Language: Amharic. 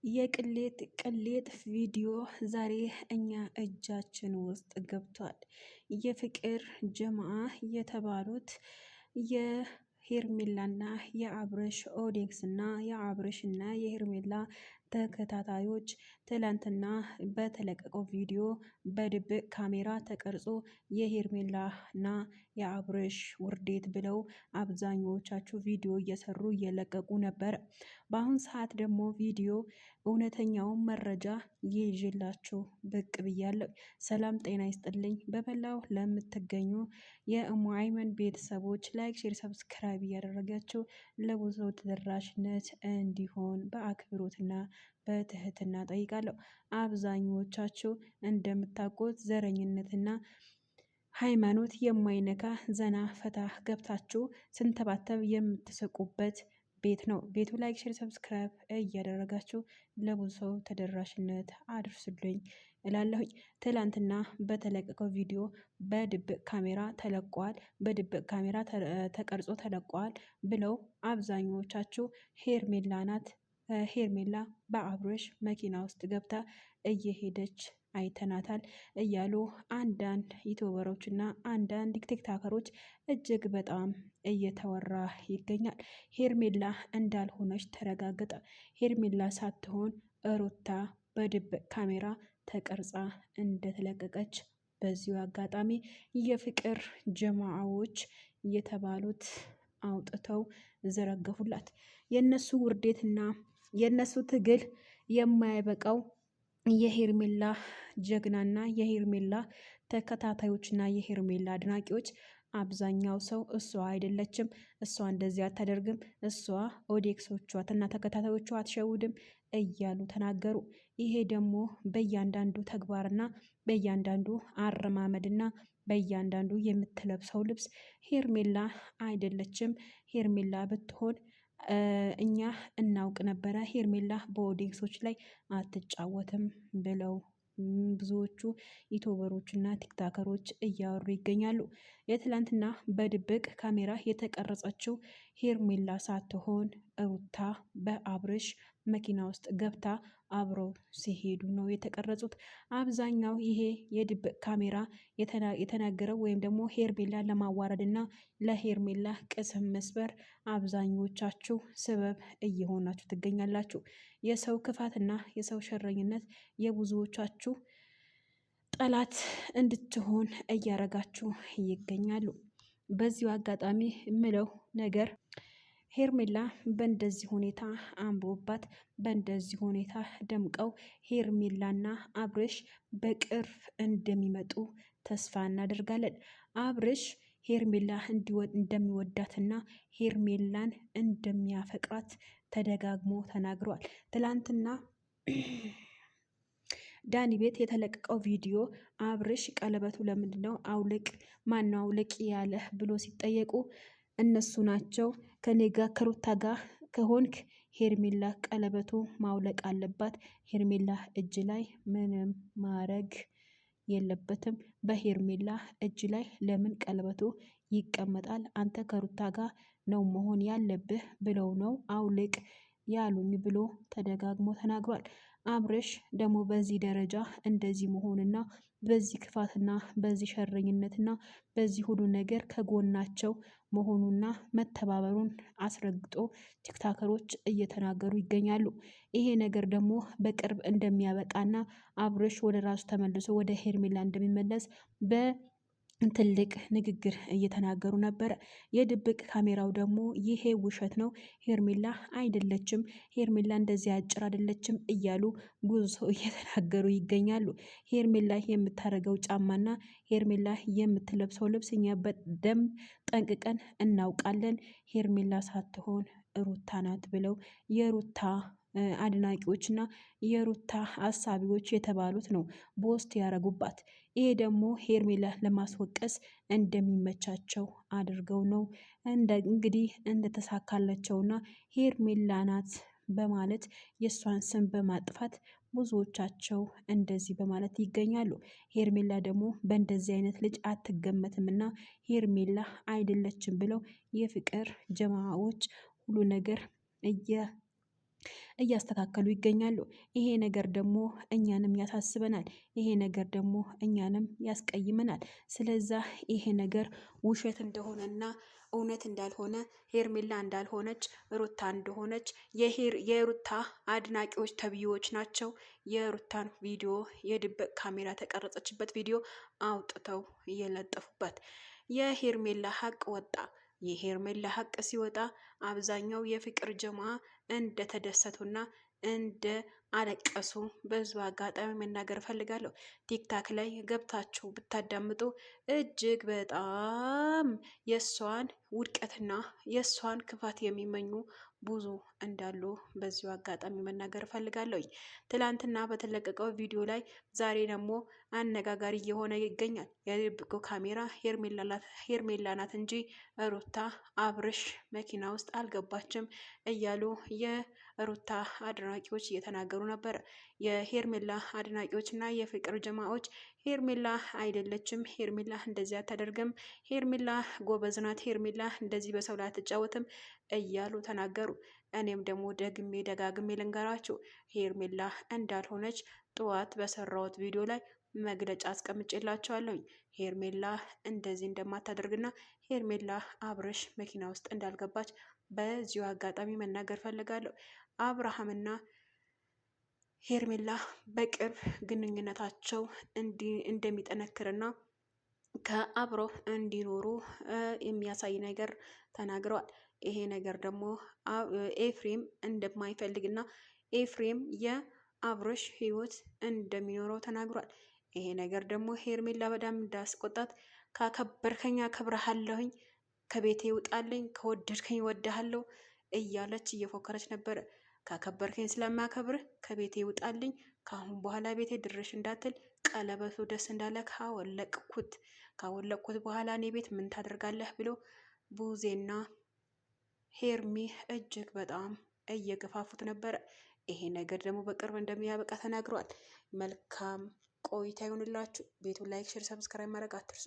የቅሌት ቪዲዮ ዛሬ እኛ እጃችን ውስጥ ገብቷል። የፍቅር ጀማአ የተባሉት የሄርሜላና የአብርሽ ኦዲየንስና የአብርሽና የሄርሜላ ተከታታዮች ትላንትና በተለቀቀው ቪዲዮ በድብቅ ካሜራ ተቀርጾ የሄርሜላና የአብርሽ ውርዴት ብለው አብዛኞቻችሁ ቪዲዮ እየሰሩ እየለቀቁ ነበር። በአሁን ሰዓት ደግሞ ቪዲዮ እውነተኛውን መረጃ ይዤላችሁ ብቅ ብያለሁ። ሰላም ጤና ይስጥልኝ። በመላው ለምትገኙ የእሙ አይመን ቤተሰቦች ላይክ፣ ሼር፣ ሰብስክራይብ እያደረጋችሁ ለብዙ ተደራሽነት እንዲሆን በአክብሮትና በትህትና ጠይቃለሁ። አብዛኞቻችሁ እንደምታውቁት ዘረኝነትና ሃይማኖት የማይነካ ዘና ፈታ ገብታችሁ ስንተባተብ የምትስቁበት ቤት ነው። ቤቱ ላይክ፣ ሼር፣ ሰብስክራይብ እያደረጋችሁ ለብዙ ሰው ተደራሽነት አድርሱልኝ እላለሁኝ። ትላንትና በተለቀቀው ቪዲዮ በድብቅ ካሜራ ተለቋል፣ በድብቅ ካሜራ ተቀርጾ ተለቋል ብለው አብዛኞቻችሁ ሄርሜላ ናት፣ ሄርሜላ በአብርሽ መኪና ውስጥ ገብታ እየሄደች አይተናታል እያሉ አንዳንድ ዩቲዩበሮች እና አንዳንድ ቲክታከሮች እጅግ በጣም እየተወራ ይገኛል። ሄርሜላ እንዳልሆነች ተረጋገጠ። ሄርሜላ ሳትሆን ሩታ በድብቅ ካሜራ ተቀርጻ እንደተለቀቀች በዚሁ አጋጣሚ የፍቅር ጀማዓዎች የተባሉት አውጥተው ዘረገፉላት። የነሱ ውርዴትና የነሱ ትግል የማይበቃው የሄርሜላ ጀግናና የሄርሜላ ተከታታዮችና የሄርሜላ አድናቂዎች አብዛኛው ሰው እሷ አይደለችም፣ እሷ እንደዚህ አታደርግም፣ እሷ ኦዲየንሶቿና ተከታታዮቿ አትሸውድም እያሉ ተናገሩ። ይሄ ደግሞ በእያንዳንዱ ተግባርና በእያንዳንዱ አረማመድና በእያንዳንዱ የምትለብሰው ልብስ ሄርሜላ አይደለችም። ሄርሜላ ብትሆን እኛ እናውቅ ነበረ። ሄርሜላ በኦዲየንሶች ላይ አትጫወትም ብለው ብዙዎቹ ዩቲዩበሮች እና ቲክታከሮች እያወሩ ይገኛሉ። የትላንትና በድብቅ ካሜራ የተቀረጸችው ሄርሜላ ሳትሆን ሩታ በአብርሽ መኪና ውስጥ ገብታ አብረው ሲሄዱ ነው የተቀረጹት። አብዛኛው ይሄ የድብቅ ካሜራ የተናገረው ወይም ደግሞ ሄርሜላ ለማዋረድ እና ለሄርሜላ ቅስም መስበር አብዛኞቻችሁ ስበብ እየሆናችሁ ትገኛላችሁ። የሰው ክፋትና የሰው ሸረኝነት የብዙዎቻችሁ ጠላት እንድትሆን እያረጋችሁ ይገኛሉ። በዚሁ አጋጣሚ የምለው ነገር ሄርሜላ በእንደዚህ ሁኔታ አምሮባት በእንደዚህ ሁኔታ ደምቀው ሄርሜላና አብርሽ በቅርብ እንደሚመጡ ተስፋ እናደርጋለን። አብርሽ ሄርሜላ እንደሚወዳትና ሄርሜላን እንደሚያፈቅራት ተደጋግሞ ተናግሯል። ትላንትና ዳኒ ቤት የተለቀቀው ቪዲዮ አብርሽ ቀለበቱ ለምንድነው አውልቅ፣ ማነው አውልቅ ያለህ ብሎ ሲጠየቁ እነሱ ናቸው ከኔ ጋር ከሩታ ጋር ከሆንክ ሄርሜላ ቀለበቱ ማውለቅ አለባት። ሄርሜላ እጅ ላይ ምንም ማረግ የለበትም። በሄርሜላ እጅ ላይ ለምን ቀለበቱ ይቀመጣል? አንተ ከሩታ ጋር ነው መሆን ያለብህ ብለው ነው አውልቅ ያሉኝ ብሎ ተደጋግሞ ተናግሯል። አብርሽ ደግሞ በዚህ ደረጃ እንደዚህ መሆንና በዚህ ክፋትና በዚህ ሸረኝነትና በዚህ ሁሉ ነገር ከጎናቸው መሆኑና መተባበሩን አስረግጦ ቲክታከሮች እየተናገሩ ይገኛሉ። ይሄ ነገር ደግሞ በቅርብ እንደሚያበቃና አብርሽ ወደ ራሱ ተመልሶ ወደ ሄርሜላ እንደሚመለስ ትልቅ ንግግር እየተናገሩ ነበረ። የድብቅ ካሜራው ደግሞ ይሄ ውሸት ነው፣ ሄርሜላ አይደለችም፣ ሄርሜላ እንደዚህ አጭር አይደለችም እያሉ ብዙ ሰው እየተናገሩ ይገኛሉ። ሄርሜላ የምታረገው ጫማና ሄርሜላ የምትለብሰው ልብስ እኛ በደንብ ጠንቅቀን እናውቃለን። ሄርሜላ ሳትሆን ሩታ ናት ብለው የሩታ አድናቂዎችና የሩታ አሳቢዎች የተባሉት ነው ቦስት ያረጉባት። ይሄ ደግሞ ሄርሜላ ለማስወቀስ እንደሚመቻቸው አድርገው ነው እንግዲህ እንደተሳካላቸውና ሄርሜላ ናት በማለት የእሷን ስም በማጥፋት ብዙዎቻቸው እንደዚህ በማለት ይገኛሉ። ሄርሜላ ደግሞ በእንደዚህ አይነት ልጅ አትገመትምና ሄርሜላ አይደለችም ብለው የፍቅር ጀማዎች ሁሉ ነገር እያስተካከሉ ይገኛሉ። ይሄ ነገር ደግሞ እኛንም ያሳስበናል። ይሄ ነገር ደግሞ እኛንም ያስቀይመናል። ስለዛ ይሄ ነገር ውሸት እንደሆነና እውነት እንዳልሆነ ሄርሜላ እንዳልሆነች ሩታ እንደሆነች የሩታ አድናቂዎች ተብዬዎች ናቸው የሩታን ቪዲዮ የድብቅ ካሜራ ተቀረጸችበት ቪዲዮ አውጥተው እየለጠፉበት። የሄርሜላ ሀቅ ወጣ። የሄርሜላ ሀቅ ሲወጣ አብዛኛው የፍቅር ጀማ እንደተደሰቱና እንደ አለቀሱ በዚሁ አጋጣሚ መናገር እፈልጋለሁ። ቲክታክ ላይ ገብታችሁ ብታዳምጡ እጅግ በጣም የእሷን ውድቀትና የእሷን ክፋት የሚመኙ ብዙ እንዳሉ በዚሁ አጋጣሚ መናገር እፈልጋለሁኝ። ትላንትና በተለቀቀው ቪዲዮ ላይ ዛሬ ደግሞ አነጋጋሪ እየሆነ ይገኛል። የድብቁ ካሜራ ሄርሜላ ናት እንጂ ሩታ አብርሽ መኪና ውስጥ አልገባችም እያሉ የሩታ አድናቂዎች እየተናገሩ ነበር። የሄርሜላ አድናቂዎች እና የፍቅር ጀማዎች ሄርሜላ አይደለችም፣ ሄርሜላ እንደዚህ አታደርግም፣ ሄርሜላ ጎበዝ ናት፣ ሄርሜላ እንደዚህ በሰው ላይ አትጫወትም እያሉ ተናገሩ። እኔም ደግሞ ደግሜ ደጋግሜ ልንገራችሁ ሄርሜላ እንዳልሆነች ጠዋት በሰራሁት ቪዲዮ ላይ መግለጫ አስቀምጬላችኋለሁኝ። ሄርሜላ እንደዚህ እንደማታደርግና ሄርሜላ አብርሽ መኪና ውስጥ እንዳልገባች በዚሁ አጋጣሚ መናገር ፈልጋለሁ። አብርሃምና ሄርሜላ በቅርብ ግንኙነታቸው እንደሚጠነክርና ከአብረው እንዲኖሩ የሚያሳይ ነገር ተናግረዋል። ይሄ ነገር ደግሞ ኤፍሬም እንደማይፈልግና ኤፍሬም የአብርሽ ሕይወት እንደሚኖረው ተናግሯል። ይሄ ነገር ደግሞ ሄርሜላ በጣም እንዳስቆጣት ካከበርከኝ አከብረሃለሁኝ፣ ከቤቴ ውጣልኝ፣ ከወደድከኝ ወድሃለሁ እያለች እየፎከረች ነበረ። ካከበርከኝ ስለማከብርህ ከቤቴ ውጣልኝ፣ ከአሁን በኋላ ቤቴ ድርሽ እንዳትል፣ ቀለበቱ ደስ እንዳለ ካወለቅኩት በኋላ እኔ ቤት ምን ታደርጋለህ ብሎ ቡዜና ሄርሚ እጅግ በጣም እየገፋፉት ነበረ። ይሄ ነገር ደግሞ በቅርብ እንደሚያበቃ ተናግረዋል። መልካም ቆይታ ይሆንላችሁ። ቤቱን ላይክ፣ ሼር፣ ሰብስክራይብ ማድረግ አትርሱ።